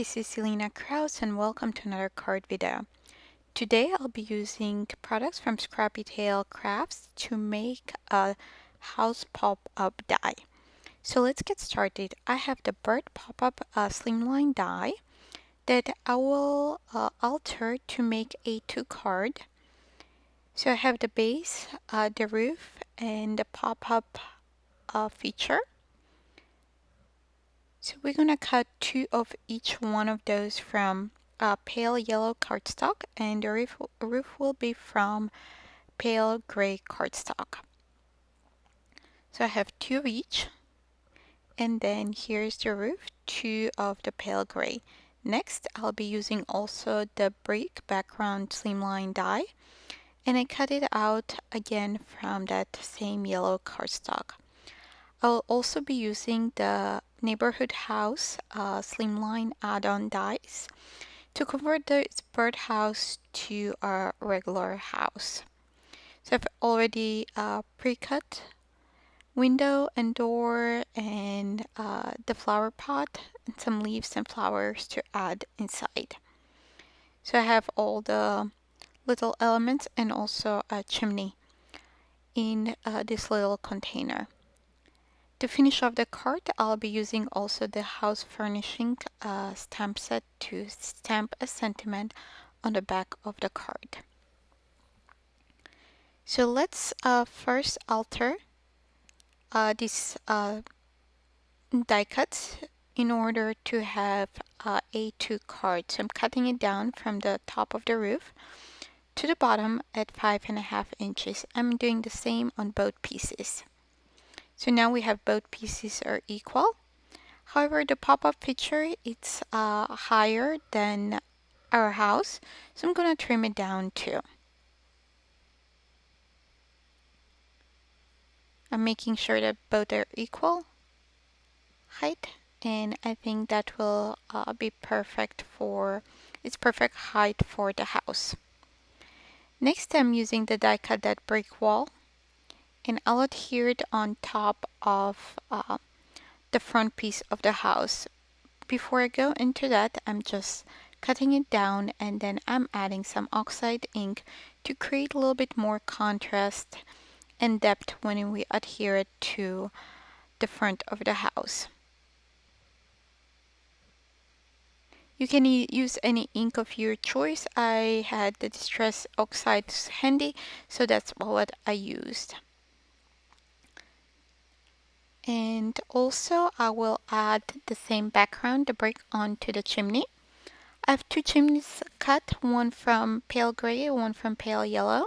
this is Selena Kraus and welcome to another card video. Today I'll be using products from Scrappy Crafts to make a house pop-up die. So let's get started. I have the bird pop-up Slimline die that I will alter to make a 2 card. So I have the base, the roof, and the pop-up feature. So we're going to cut 2 of each one of those from pale yellow cardstock, and the roof will be from pale gray cardstock. So I have 2 of each, and then here's the roof, 2 of the pale gray. Next, I'll be using also the brick background slimline die, and I cut it out again from that same yellow cardstock. I'll also be using the neighborhood house slimline add-on dies to convert this birdhouse to a regular house. So I've already pre-cut window and door and the flower pot and some leaves and flowers to add inside. So I have all the little elements and also a chimney in this little container. To finish off the card, I'll be using also the house furnishing stamp set to stamp a sentiment on the back of the card. So let's first alter this die cut in order to have A2 card. So I'm cutting it down from the top of the roof to the bottom at 5.5 inches. I'm doing the same on both pieces. So now we have both pieces are equal. However, the pop-up feature, it's higher than our house, so I'm going to trim it down too. I'm making sure that both are equal height, and I think that will be perfect for, it's perfect height for the house. Next, I'm using the die cut that brick wall, and I'll adhere it on top of the front piece of the house. Before I go into that, I'm just cutting it down and then I'm adding some Oxide ink to create a little bit more contrast and depth when we adhere it to the front of the house. You can use any ink of your choice. I had the Distress Oxide handy, so that's what I used. And also I will add the same background, the brick, onto the chimney. I have 2 chimneys cut, one from pale gray, one from pale yellow.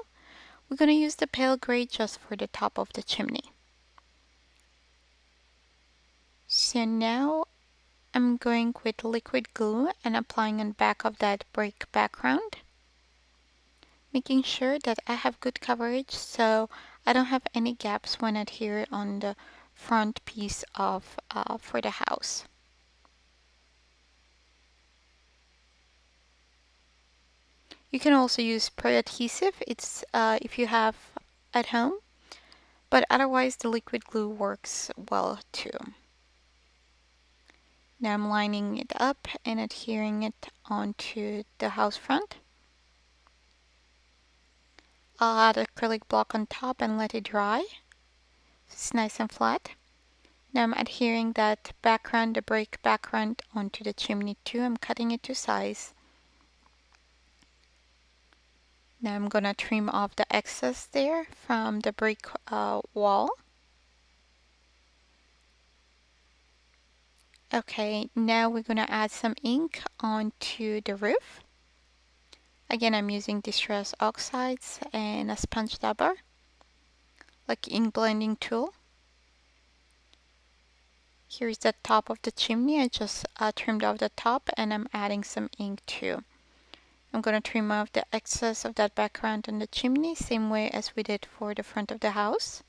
We're going to use the pale gray just for the top of the chimney. So now I'm going with liquid glue and applying on the back of that brick background, making sure that I have good coverage so I don't have any gaps when I adhere on the front piece of for the house. You can also use spray adhesive, it's if you have at home, but otherwise the liquid glue works well too. Now I'm lining it up and adhering it onto the house front. I'll add acrylic block on top and let it dry. It's nice and flat. Now I'm adhering that background, the brick background, onto the chimney too. I'm cutting it to size. Now I'm gonna trim off the excess there from the brick wall. Okay, now we're gonna add some ink onto the roof. Again, I'm using Distress Oxides and a sponge dabber, like ink blending tool. Here's the top of the chimney. I just trimmed off the top and I'm adding some ink too. I'm going to trim off the excess of that background on the chimney, same way as we did for the front of the house.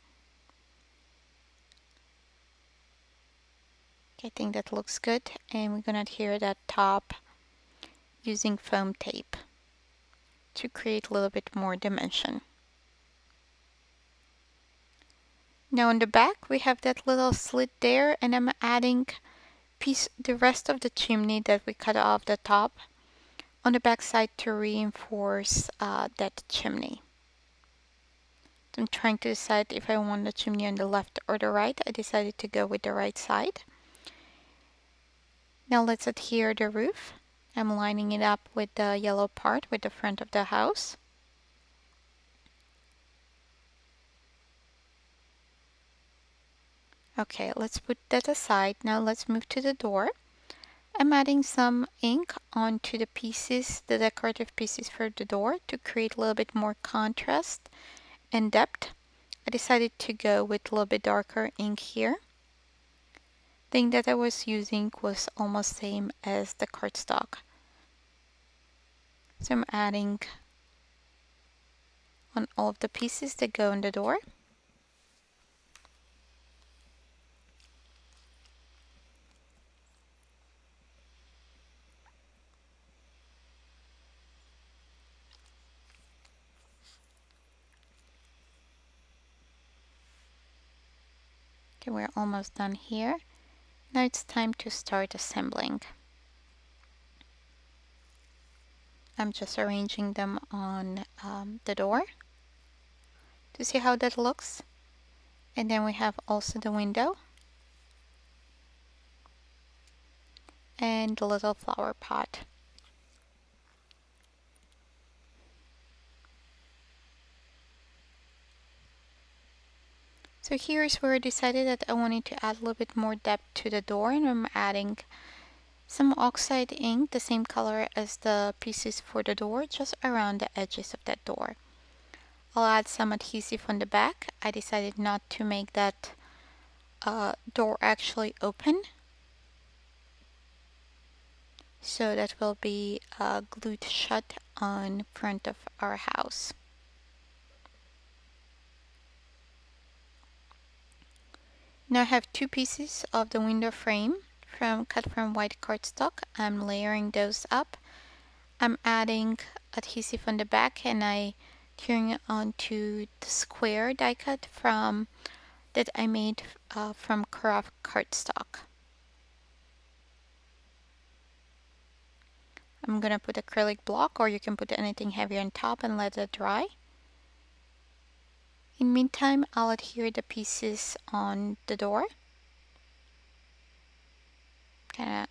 Okay, I think that looks good, and we're going to adhere that top using foam tape to create a little bit more dimension. Now on the back we have that little slit there, and I'm adding the rest of the chimney that we cut off the top on the back side to reinforce that chimney. So I'm trying to decide if I want the chimney on the left or the right. I decided to go with the right side. Now let's adhere the roof. I'm lining it up with the yellow part with the front of the house. Okay, let's put that aside. Now let's move to the door. I'm adding some ink onto the pieces, the decorative pieces for the door to create a little bit more contrast and depth. I decided to go with a little bit darker ink here. The ink that I was using was almost same as the cardstock. So I'm adding on all of the pieces that go in the door. Okay, we're almost done here. Now it's time to start assembling. I'm just arranging them on the door to see how that looks. And then we have also the window and the little flower pot. So here's where I decided that I wanted to add a little bit more depth to the door, and I'm adding some oxide ink, the same color as the pieces for the door, just around the edges of that door. I'll add some adhesive on the back. I decided not to make that door actually open, so that will be glued shut on front of our house. Now I have two pieces of the window frame cut from white cardstock. I'm layering those up. I'm adding adhesive on the back, and I turn it onto the square die cut that I made from craft cardstock. I'm gonna put acrylic block, or you can put anything heavy on top and let it dry. In the meantime, I'll adhere the pieces on the door. Kind of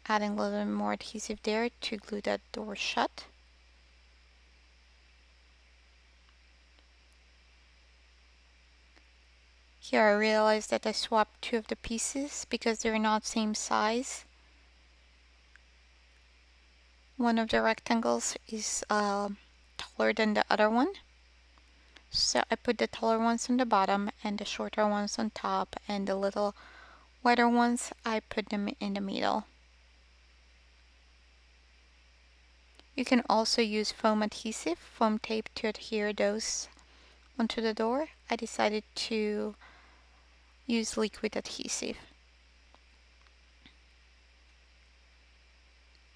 adding a little bit more adhesive there to glue that door shut. Here I realized that I swapped two of the pieces because they're not same size. One of the rectangles is taller than the other one. So I put the taller ones on the bottom and the shorter ones on top, and the little wider ones, I put them in the middle. You can also use foam adhesive, foam tape to adhere those onto the door. I decided to use liquid adhesive.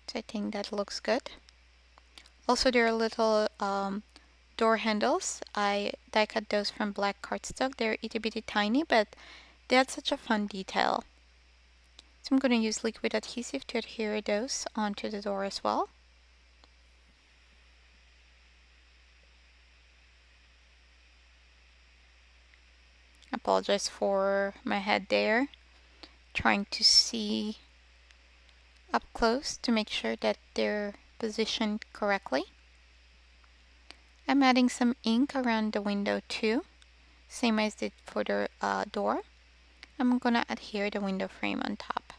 So I think that looks good. Also, there are little door handles. I die cut those from black cardstock. They're itty bitty tiny, but they add such a fun detail. So I'm going to use liquid adhesive to adhere those onto the door as well. Apologize for my head there. Trying to see up close to make sure that they're positioned correctly. I'm adding some ink around the window too, same as did for the door. I'm gonna adhere the window frame on top.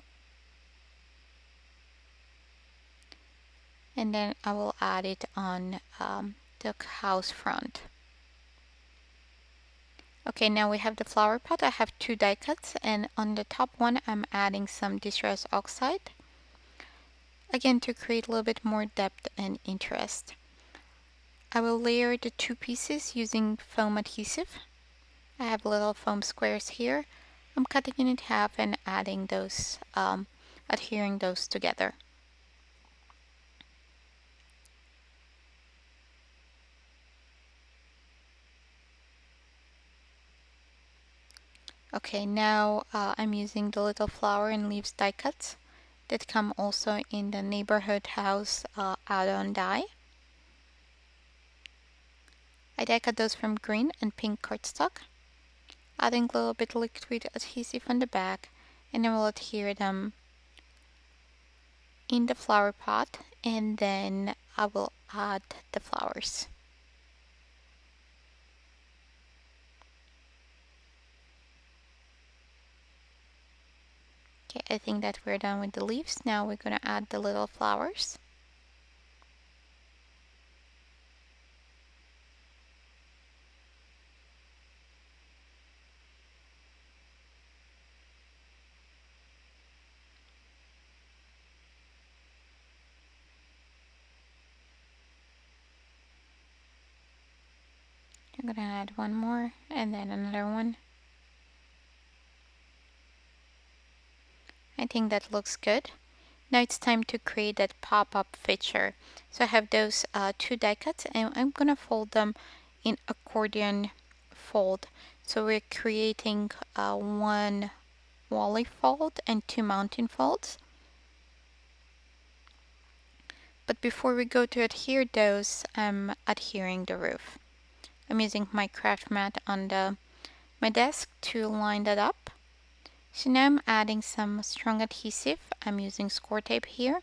And then I will add it on the house front. Okay, now we have the flower pot. I have two die cuts, and on the top one I'm adding some distress oxide. Again, to create a little bit more depth and interest. I will layer the two pieces using foam adhesive. I have little foam squares here. I'm cutting it in half and adding those, adhering those together. Okay, now I'm using the little flower and leaves die cuts that come also in the neighborhood house add-on die. I die cut those from green and pink cardstock, adding a little bit liquid adhesive on the back, and I will adhere them in the flower pot, and then I will add the flowers. Okay, I think that we're done with the leaves. Now we're gonna add the little flowers. I'm gonna add one more and then another one. I think that looks good. Now it's time to create that pop-up feature. So I have those two die cuts and I'm gonna fold them in accordion fold. So we're creating one Wally fold and two mountain folds. But before we go to adhere those, I'm adhering the roof. I'm using my craft mat on my desk to line that up. So now I'm adding some strong adhesive. I'm using score tape here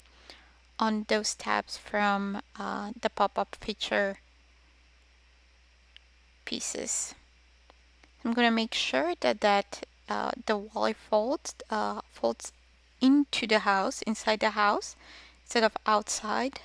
on those tabs from the pop-up feature pieces. I'm gonna make sure that the wally folds into the house, inside the house, instead of outside.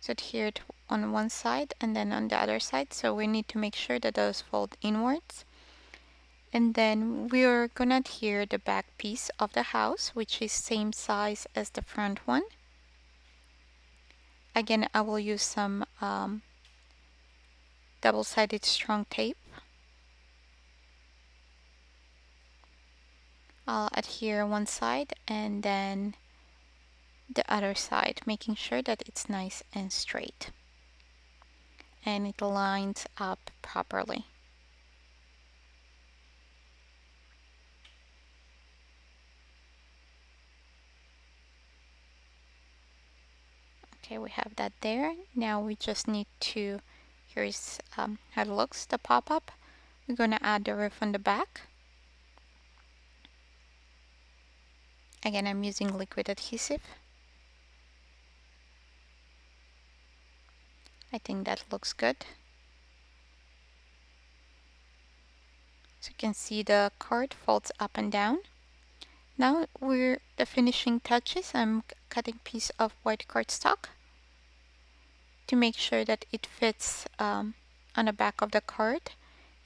So adhere it on one side and then on the other side. So we need to make sure that those fold inwards. And then we're gonna adhere the back piece of the house, which is same size as the front one. Again, I will use some double-sided strong tape. I'll adhere one side and then the other side, making sure that it's nice and straight and it lines up properly. Okay, we have that there. Now we just need to, here's how it looks, the pop-up. We're gonna add the roof on the back. Again, I'm using liquid adhesive. I think that looks good. So you can see the card folds up and down. Now we're the finishing touches. I'm cutting a piece of white cardstock to make sure that it fits on the back of the card,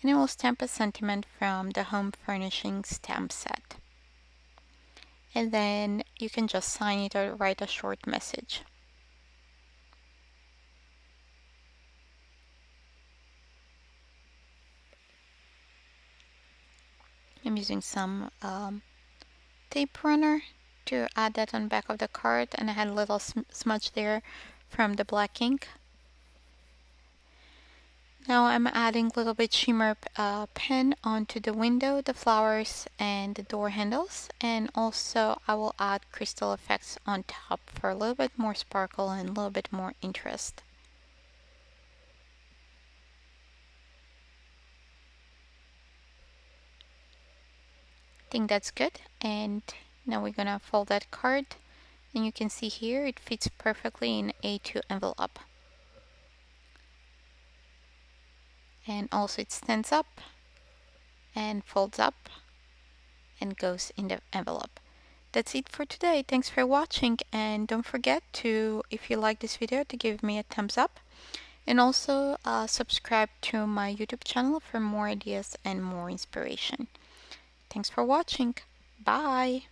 and I will stamp a sentiment from the Home Furnishings stamp set. And then you can just sign it or write a short message. I'm using some tape runner to add that on the back of the card, and I had a little smudge there from the black ink. Now I'm adding a little bit shimmer pen onto the window, the flowers, and the door handles. And also I will add crystal effects on top for a little bit more sparkle and a little bit more interest. I think that's good. And now we're gonna fold that card. And you can see here it fits perfectly in A2 envelope. And also it stands up and folds up and goes in the envelope. That's it for today. Thanks for watching, and don't forget to, if you like this video, to give me a thumbs up, and also subscribe to my YouTube channel for more ideas and more inspiration. Thanks for watching. Bye!